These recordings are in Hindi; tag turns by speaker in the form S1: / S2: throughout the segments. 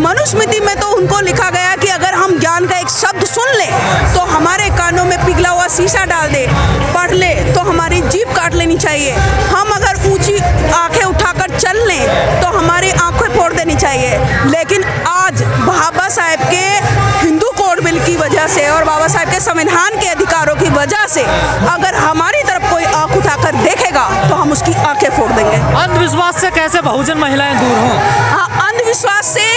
S1: मनुस्मृति में तो उनको लिखा गया कि अगर हम ज्ञान का एक शब्द सुन ले तो हमारे कानों में पिघला हुआ शीशा डाल दे, पढ़ ले तो हमारी जीभ काट लेनी चाहिए। हम अगर ऊंची आंखें उठाकर चल लें तो हमारी आंखें फोड़ देनी चाहिए। लेकिन आज बाबा साहेब के हिंदू कोड बिल की वजह से और बाबा साहेब के संविधान के अधिकारों की वजह से अगर हमारी तरफ कोई आंख उठाकर देखेगा तो हम उसकी आंखें फोड़ देंगे।
S2: अंधविश्वास से कैसे बहुजन महिलाएं दूर हों?
S1: हाँ, अंधविश्वास से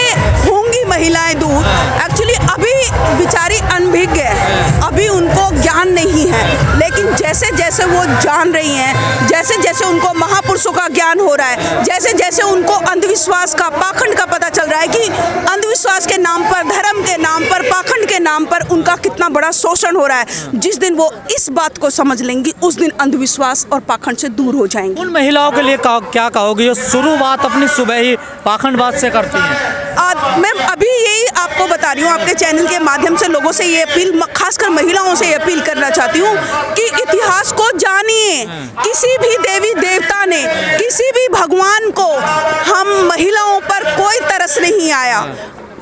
S1: होंगी महिलाएं दूर। एक्चुअली अभी बेचारी अनभिज्ञ है, अभी उनको ज्ञान नहीं है, लेकिन जैसे जैसे वो जान रही हैं, जैसे जैसे उनको महापुरुषों का ज्ञान हो रहा है, जैसे जैसे उनको अंधविश्वास का, पाखंड का पता चल रहा है कि अंधविश्वास के नाम पर, धर्म के नाम पर, पाखंड के नाम पर उनका कितना बड़ा शोषण हो रहा है, जिस दिन वो इस बात को समझ लेंगी उस दिन अंधविश्वास और पाखंड से दूर हो जाएंगी।
S2: उन महिलाओं के लिए क्या कहोगे जो शुरुआत अपनी सुबह ही पाखंडवाद से करती हैं?
S1: मैं अभी यही आपको बता रही हूँ, आपके चैनल के माध्यम से लोगों से ये अपील, खासकर महिलाओं से ये अपील करना चाहती हूँ कि इतिहास को जानिए। किसी भी देवी देवता ने, किसी भी भगवान को हम महिलाओं पर कोई तरस नहीं आया,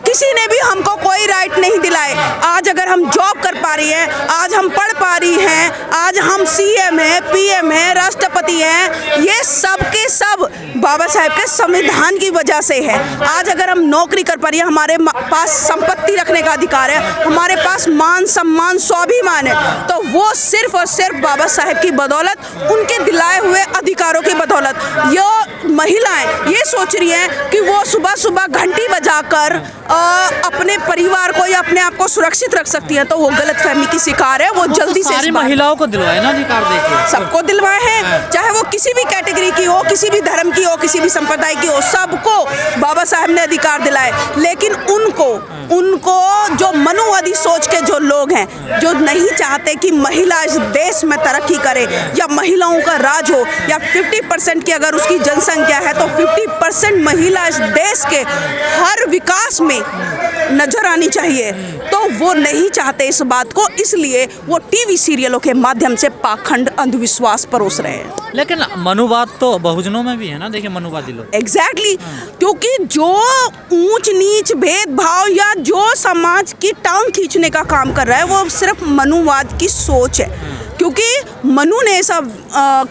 S1: किसी ने भी हमको कोई राइट नहीं दिलाए। आज अगर हम जॉब कर पा रही हैं, आज हम पढ़ पा रही हैं, आज हम सीएम हैं, पीएम हैं, राष्ट्रपति हैं, ये सब के सब बाबा साहेब के संविधान की वजह से है। आज अगर हम नौकरी कर पा रही हैं, हमारे पास संपत्ति रखने का अधिकार है, हमारे पास मान सम्मान स्वाभिमान है, तो वो सिर्फ और सिर्फ बाबा साहेब की बदौलत, उनके दिलाए हुए अधिकारों की बदौलत। ये महिलाएं ये सोच रही हैं कि वो सुबह सुबह घंटी बजाकर अपने परिवार को या अपने आप को सुरक्षित रख सकती है, तो वो गलतफहमी की शिकार है। वो जल्दी से
S2: सारी महिलाओं को दिलवाए ना अधिकार, देखिए
S1: सबको दिलवाए हैं, चाहे वो किसी भी कैटेगरी की हो, किसी भी धर्म की हो, किसी भी संप्रदाय की हो, सबको बाबा साहब ने अधिकार दिलाए। लेकिन उनको जो मनुवादी सोच के जो लोग हैं, जो नहीं चाहते कि महिला इस देश में तरक्की करे या महिलाओं का राज हो, या 50% की अगर उसकी जनसंख्या है तो 50% महिला इस देश के हर विकास में नजर आनी चाहिए, तो वो नहीं चाहते इस बात को, इसलिए वो टीवी सीरियलों के माध्यम से पाखंड अंधविश्वास परोस रहे हैं।
S2: लेकिन मनुवाद तो बहुजनों में भी है ना, देखिए मनुवादी लोग।
S1: एग्जैक्टली, क्योंकि जो ऊंच नीच भेदभाव या जो समाज की टांग खींचने का काम कर रहा है वो सिर्फ मनुवाद की सोच है। क्योंकि मनु ने ऐसा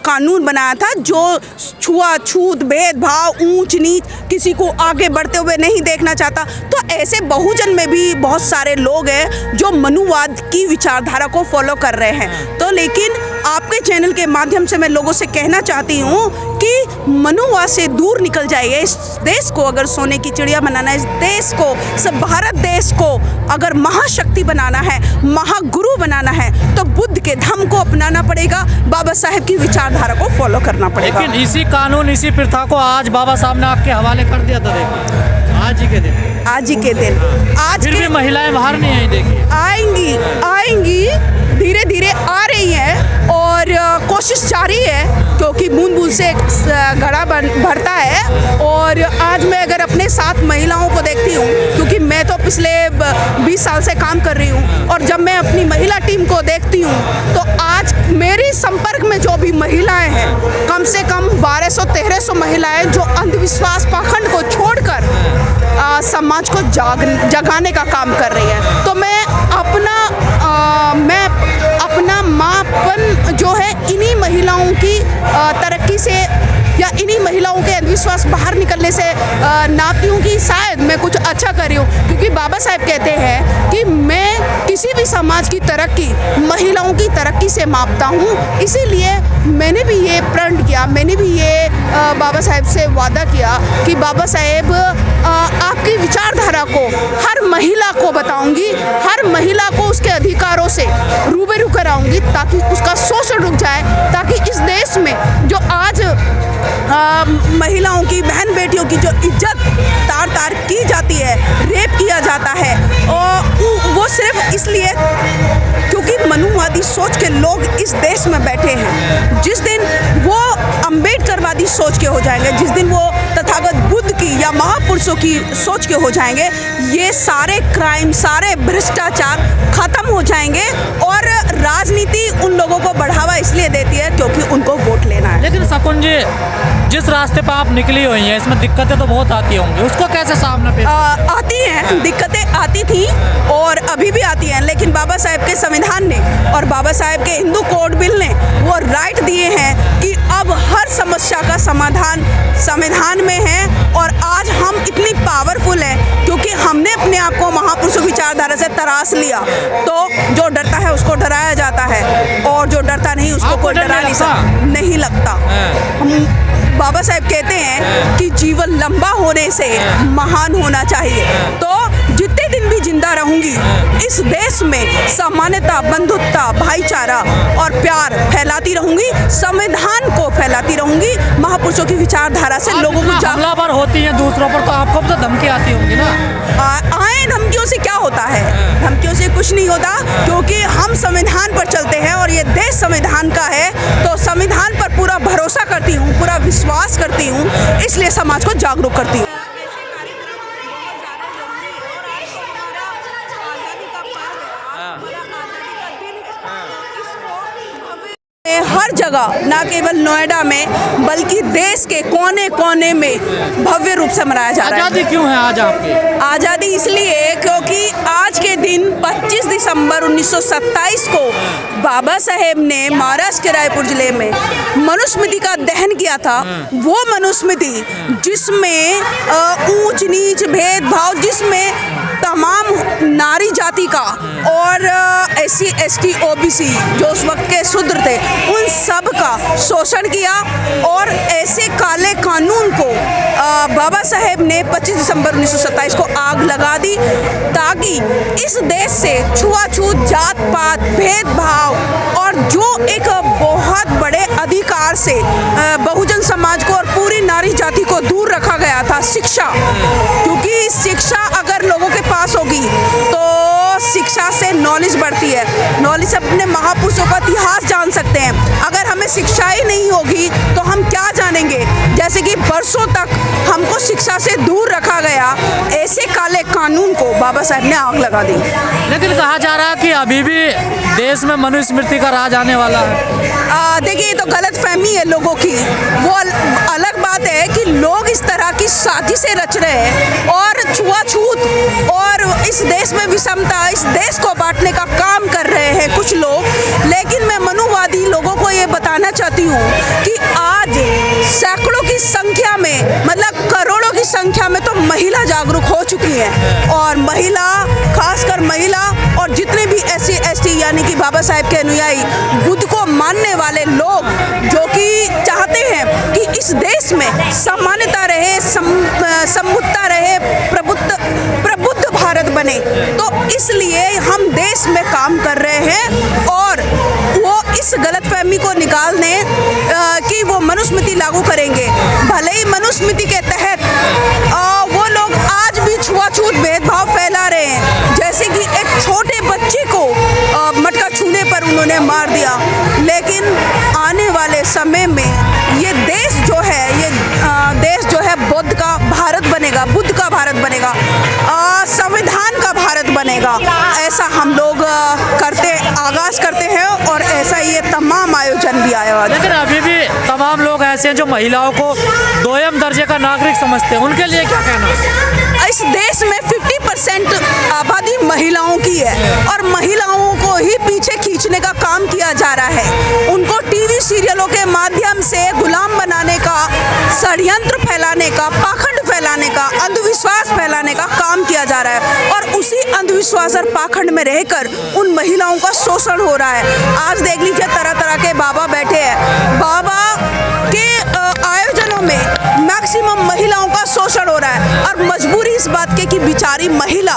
S1: कानून बनाया था जो छुआछूत, भेदभाव, ऊंच नीच, किसी को आगे बढ़ते हुए नहीं देखना चाहता। तो ऐसे बहुजन में भी बहुत सारे लोग हैं जो मनुवाद की विचारधारा को फॉलो कर रहे हैं। तो लेकिन आपके चैनल के माध्यम से मैं लोगों से कहना चाहती हूँ कि मनुवाद से दूर निकल जाइए। इस देश को अगर सोने की चिड़िया बनाना है, इस देश को, सब भारत देश को अगर महाशक्ति बनाना है, महागुरु बनाना है, तो बुद्ध के धम्म को अपनाना पड़ेगा, बाबा साहेब की विचारधारा को फॉलो करना पड़ेगा।
S2: लेकिन इसी कानून, इसी प्रथा को आज बाबा साहब ने आपके हवाले कर दिया था, देखिए आज ही के दिन,
S1: आज ही के दिन, आज
S2: फिर भी महिलाएं बाहर नहीं आई, देखिए
S1: आएंगी, धीरे धीरे आ रही है और कोशिश जारी है, क्योंकि बूंद बूंद से घड़ा भरता है। और आज मैं अगर अपने साथ महिलाओं को देखती हूँ, क्योंकि मैं तो पिछले 20 साल से काम कर रही हूँ, और जब मैं अपनी महिला टीम को देखती हूँ तो आज मेरे संपर्क में जो भी महिलाएं हैं, कम से कम 1200-1300 महिलाएं जो अंधविश्वास, पाखंड को छोड़कर समाज को जगाने का काम कर रही है। तो मैं अपना मापन जो है इन्हीं महिलाओं की तरक्की से या इन्हीं महिलाओं के अंधविश्वास बाहर निकलने से नापती हूँ कि शायद मैं कुछ अच्छा कर रही हूँ। क्योंकि बाबा साहेब कहते हैं कि मैं किसी भी समाज की तरक्की महिलाओं की तरक्की से मापता हूँ। इसीलिए मैंने भी ये प्रण किया, मैंने भी ये बाबा साहेब से वादा किया कि बाबा साहेब आपकी विचारधारा को हर महिला को बताऊंगी, हर महिला को उसके अधिकारों से रूबरू कराऊंगी, ताकि उसका शोषण रुक जाए, ताकि इस देश में जो आज महिलाओं की, बहन बेटियों की जो इज्जत तार तार की जाती है, रेप किया जाता है, और वो सिर्फ इसलिए क्योंकि मनुवादी सोच के लोग इस देश में बैठे हैं। जिस दिन वो अम्बेडकरवादी सोच के हो जाएंगे, जिस दिन वो तथागत बुद्ध की या महापुरुषों की सोच के हो जाएंगे, ये सारे क्राइम, सारे भ्रष्टाचार खत्म हो जाएंगे। और राजनीति उन लोगों को बढ़ावा इसलिए देती है क्योंकि उनको वोट लेना है।
S2: लेकिन शकुन जी, जिस रास्ते पर आप निकली हुई हैं इसमें दिक्कतें तो बहुत आती होंगी, उसको कैसे सामना पेश?
S1: आती हैं, हैं, दिक्कतें आती थी और अभी भी आती हैं, लेकिन बाबा साहेब के संविधान ने और बाबा साहेब के हिंदू कोड बिल ने वो राइट दिए हैं कि अब हर समस्या का समाधान संविधान में है। और आज हम इतनी पावरफुल हैं क्योंकि हमने अपने आप को महापुरुषों की विचारधारा से तराश लिया। तो जो डरता है उसको डराया जाता है और जो डरता नहीं उसको कोई डरा नहीं लगता। हम बाबा साहेब कहते हैं कि जीवन लंबा होने से महान होना चाहिए। तो जितने दिन भी जिंदा रहूंगी इस देश में समानता, बंधुत्ता, भाईचारा और प्यार फैलाती रहूंगी, संविधान को फैलाती रहूंगी, महापुरुषों की विचारधारा से लोगों को
S2: हमलावर होती हैं दूसरों पर, तो आपको भी तो धमकी आती होंगी ना?
S1: आए धमकियों से क्या होता है? धमकियों से कुछ नहीं होता क्योंकि हम संविधान पर चलते हैं और ये देश संविधान का है। तो संविधान पर पूरा भरोसा करती हूँ, पूरा विश्वास करती हूँ, इसलिए समाज को जागरूक करती हूँ। हर जगह, ना केवल नोएडा में बल्कि देश के कोने कोने में भव्य रूप से मनाया जा रहा है।
S2: आज़ादी क्यों है आज आपकी?
S1: आज़ादी इसलिए क्योंकि आज के दिन 25 दिसंबर 1927 को बाबा साहेब ने महाराष्ट्र के रायपुर जिले में मनुस्मृति का दहन किया था। वो मनुस्मृति जिसमें ऊंच नीच भेदभाव, जिसमें तमाम नारी जाति का और SC ST OBC जो उस वक्त के शूद्र थे उन सब का शोषण किया और ऐसे काले कानून को बाबा साहेब ने 25 दिसंबर 1927 को आग लगा दी ताकि इस देश से छुआछूत, जात पात, भेदभाव और जो एक बहुत बड़े अधिकार से बहुजन समाज को और पूरी नारी जाति को दूर रखा गया था, शिक्षा। क्योंकि शिक्षा अगर लोगों के पास होगी तो शिक्षा से नॉलेज बढ़ती है, नॉलेज से अपने महापुरुषों का इतिहास जान सकते हैं। अगर हमें शिक्षा ही नहीं होगी तो हम क्या जानेंगे? जैसे कि बरसों तक हमको शिक्षा से दूर रखा गया, ऐसे काले कानून को बाबा साहब ने आग लगा दी।
S2: लेकिन कहा जा रहा है कि अभी भी देश में मनुस्मृति का राज आने वाला है।
S1: देखिए, ये तो गलत फहमी है लोगों की। वो अलग बात है कि लोग इस तरह की साजिशें रच रहे हैं और छुआछूत और इस देश में विषमता, इस देश को बांटने का काम कर रहे हैं कुछ लोग। लेकिन मैं मनुवादी लोगों को ये बताना चाहती हूँ कि आज सैकड़ों की संख्या में, मतलब करोड़ों की संख्या में तो महिला जागरूक हो चुकी है और महिला, खासकर महिला और जितने भी SC ST यानी कि बाबा साहेब के अनुयायी, बुद्ध को मानने वाले लोग जो कि चाहते हैं कि इस देश में समानता रहे, समृद्धता रहे, प्रबुद्ध भारत बने, तो इसलिए हम देश में काम कर रहे हैं और वो इस गलतफहमी को निकाल दें कि वो मनुस्मृति लागू करेंगे। भले ही मनुस्मृति के तहत वो लोग आज भी छुआछूत, भेदभाव फैला रहे हैं। जैसे कि एक छोटे बच्चे को मटका छूने पर उन्होंने मार दिया। लेकिन आने वाले समय में ये देश जो है, ये देश जो है बुद्ध का भारत बनेगा, बुद्ध का भारत बनेगा, संविधान का भारत बनेगा। ऐसा हम लोग आगाज करते हैं और ऐसा ये तमाम आयोजन भी आया।
S2: लेकिन अभी भी तमाम लोग ऐसे हैं जो महिलाओं को दोयम दर्जे का नागरिक समझते हैं, उनके लिए क्या कहना है?
S1: इस देश में 50% आबादी महिलाओं की है और महिलाओं को ही पीछे खींचने का काम किया जा रहा है। उनको टीवी सीरियलों के माध्यम से गुलाम बनाने का, षड्यंत्र फैलाने का, पाखंड फैलाने का, अंधविश्वास फैलाने का काम किया जा रहा है और उसी अंधविश्वास और पाखंड में रहकर उन महिलाओं का शोषण हो रहा है। आज देख लीजिए, तरह तरह के बाबा बैठे हैं, बाबा के आयोजनों में मैक्सिमम महिलाओं का शोषण हो रहा है और मजबूरी इस बात की कि बेचारी महिला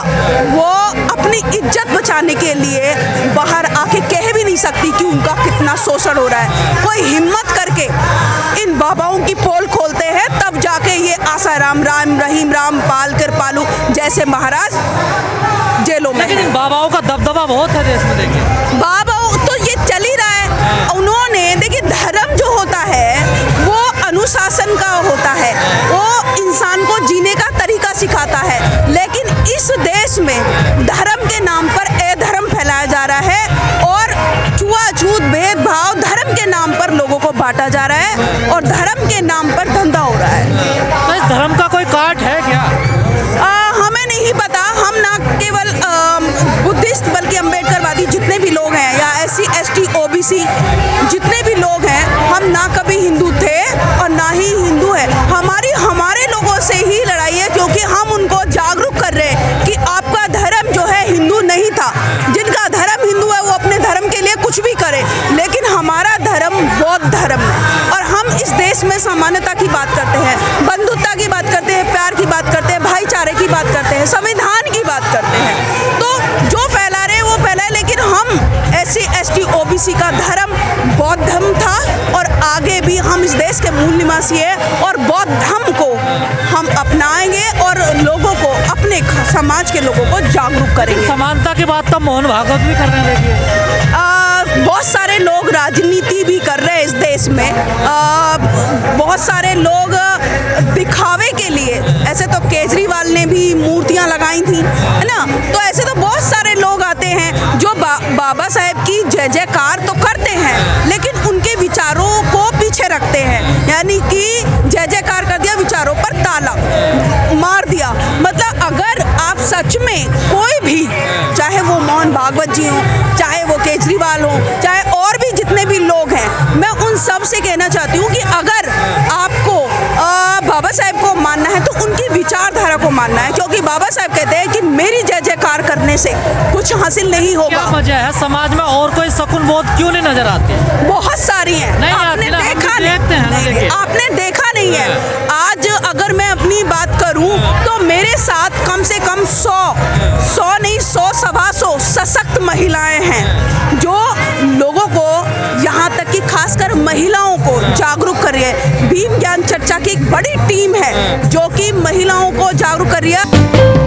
S1: वो अपनी इज्जत बचाने के लिए बाहर आके कह भी नहीं सकती कि उनका कितना शोषण हो रहा है। कोई हिम्मत करके इन बाबाओं की पोल खोलते हैं, तब जाके ये आसाराम, राम रहीम, राम पाल कर पालू जैसे महाराज जेलों में।
S2: लेकिन इन बाबाओं का दबदबा बहुत है देश में। देखिए,
S1: बाबाओं तो ये चल ही रहा है। उन्होंने, देखिए, धर्म जो होता है वो अनुशासन का होता है, वो इंसान को जीने का तरीका सिखाता है। लेकिन इस देश में धर्म के नाम पर अधर्म फैलाया जा रहा है और छुआछूत, भेदभाव धर्म के नाम पर लोगों को बांटा जा रहा है और धर्म के नाम पर धंधा हो रहा है।
S2: तो इस धर्म का कोई काट है क्या?
S1: हमें नहीं पता, ओबीसी जितने भी लोग हैं, हम ना कभी हिंदू थे और ना ही हिंदू है। हमारे लोगों से ही लड़ाई है, क्योंकि हम उनको जागरूक कर रहे हैं कि आपका धर्म जो है हिंदू नहीं था। जिनका धर्म हिंदू है वो अपने धर्म के लिए कुछ भी करे, लेकिन हमारा धर्म बौद्ध धर्म है। और हम इस देश में समानता की बात करते हैं, बंधुता की बात करते हैं, प्यार की बात करते हैं, भाईचारे की बात करते हैं, संविधान की बात करते हैं। तो जो फैला रहे वो फैलाए, लेकिन हम SC ST OBC का धर्म बौद्ध धर्म था और आगे भी हम इस देश के मूल निवासी हैं और बौद्ध धर्म को हम अपनाएंगे और लोगों को, अपने समाज के लोगों को जागरूक करेंगे।
S2: समानता की बात तो मोहन भागवत भी कर रहे हैं, देखिए
S1: बहुत सारे लोग राजनीति भी कर रहे हैं इस देश में। बहुत सारे लोग दिखावे के लिए, ऐसे तो केजरीवाल ने भी मूर्तियां लगाई थी, है ना। तो ऐसे तो बहुत सारे लोग आते हैं जो बाबा साहेब की जय जयकार तो करते हैं, लेकिन उनके विचारों को पीछे रखते हैं। यानी कि जय जयकार कर दिया, विचारों पर ताला मार दिया। मतलब अगर आप सच में कोई भी, चाहे वो मोहन भागवत जी हो, चाहे वो केजरीवाल हो, चाहे और भी जितने भी लोग हैं, मैं उन सब से कहना चाहती हूँ कि अगर आपको बाबा साहेब को मानना है तो उनकी विचारधारा को मानना है, क्योंकि बाबा साहेब कहते हैं कि मेरी जय जयकार करने से कुछ हासिल नहीं होगा।
S2: क्या वजह है समाज में और कोई शकुन बोध क्यों नहीं नजर आती?
S1: बहुत सारी हैं।
S2: नहीं
S1: आपने
S2: आती ना,
S1: देखा
S2: हम देखते हैं ना, देखिए
S1: आपने देखा नहीं है। आज अगर मैं अपनी बात करूं तो मेरे साथ कम से कम 100 नहीं 100 सवा 100 सशक्त महिलाएं हैं जो लोगों को, यहाँ तक कि खासकर महिलाओं को जागरूक कर रही है। भीम ज्ञान चर्चा की एक बड़ी टीम है जो कि महिलाओं को जागरूक कर रही है।